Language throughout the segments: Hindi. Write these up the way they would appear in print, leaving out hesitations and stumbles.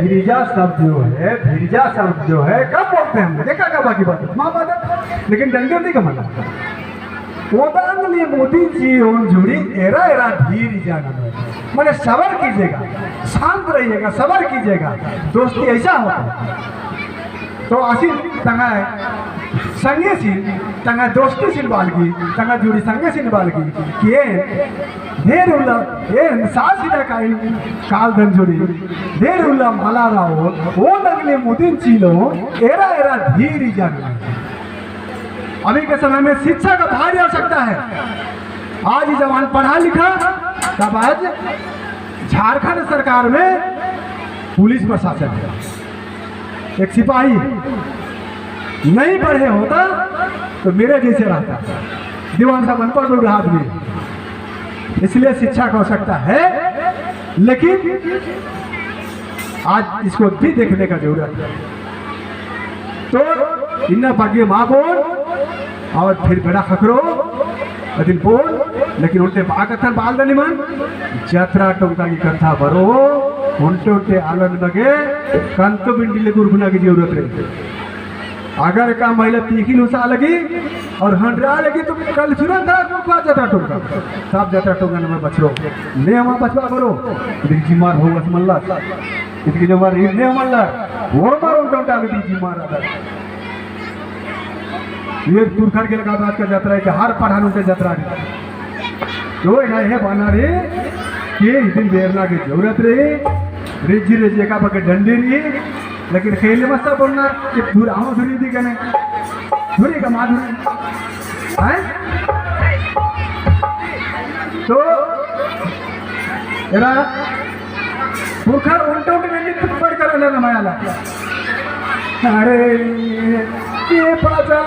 भिरजा शब्द जो है कब बोलते हैं? देखा कब बाकी बात माँ बात, लेकिन डंडे नहीं कमाना मोदी जी जुड़ी एरा एरा धीर जाना मैंने सबर कीजिएगा, शांत रहिएगा, सबर कीजिएगा। दोस्ती ऐसा होता है तो आसिन तंगा संगे सिन तंगा दोस्ती सिन बालगी तंगा जुड़ी संगे सिन बालगी कि ढेर उल्ला सासिना काल धन जुड़ी ढेर उल्ला माला राव वो लगले मुदिन चीलो एरा एरा धीर जाना। अभी के समय में शिक्षा का भारी आवश्यकता है। आज जवान पढ़ा लिखा तब आज झारखंड सरकार में पुलिस प्रशासन है, एक सिपाही नहीं पढ़े होता तो मेरे जैसे रहता, दीवान साहब अनपढ़ लोग आदमी। इसलिए शिक्षा की आवश्यकता है, लेकिन आज इसको भी देखने का जरूरत है। तो इन्ना भाग्य माँ बोल और फिर बेड़ा खकरो अदिल बोल, लेकिन उल्टे बागथन बाल दनिमन जत्रा टोंका की कथा बरो उल्टे उल्टे आलन लगे कंतो बिंडी गुरगुना की जरूरत रही। अगर का महिला तीखी उसा लगी और हंडरा लगी तो कल सुना था जत्रा टोंका सब जत्रा टोंका नंबर बचरो ले हम बचवा करो जी मार हो बस मल्ला इसकी जो मार ने मल्ला वो मारो टोंटा में जी मार आता ये तुरखर के लगा बात का यात्रा है कि हर पढ़ानों के यात्रा है तो है बना रे कि दिन बेरना की जरूरत रही रिजी रिजी का पके डंडी रही, लेकिन खेले मत सब बोलना कि दूर आओ धुरी दी कने धुरी का माधुरी है तो एरा तुरखर उल्टो के नहीं पकड़ कर लेना मायाला। अरे ये पाजा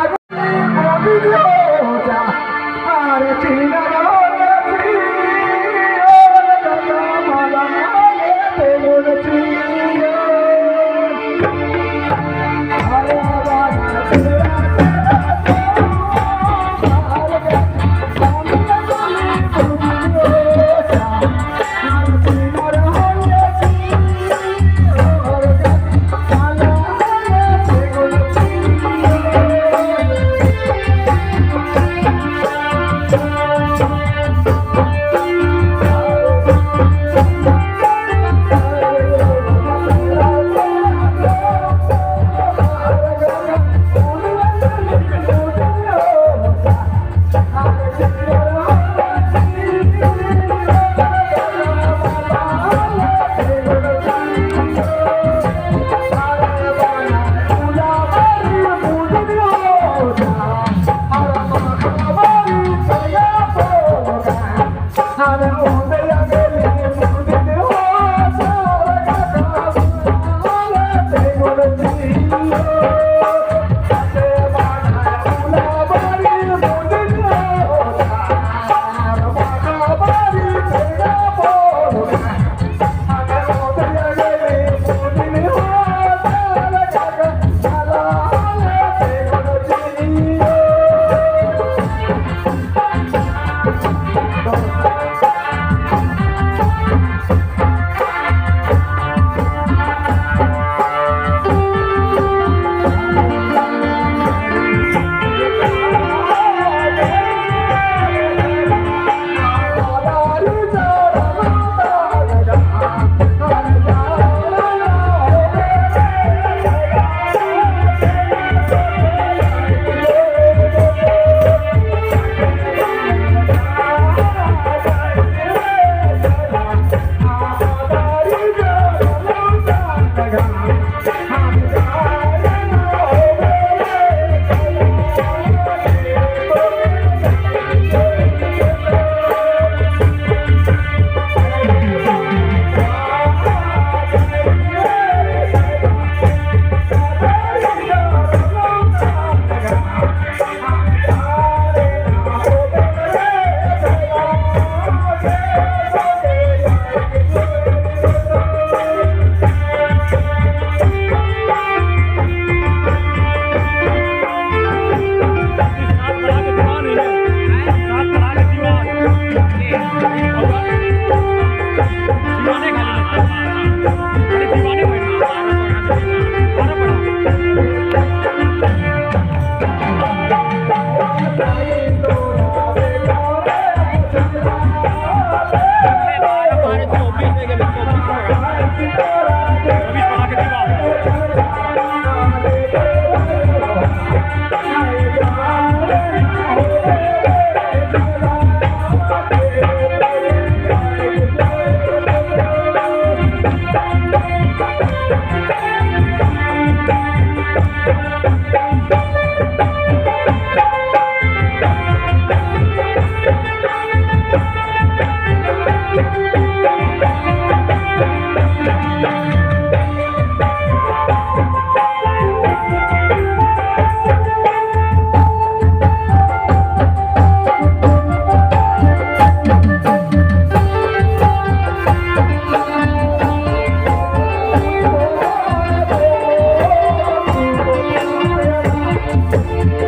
है।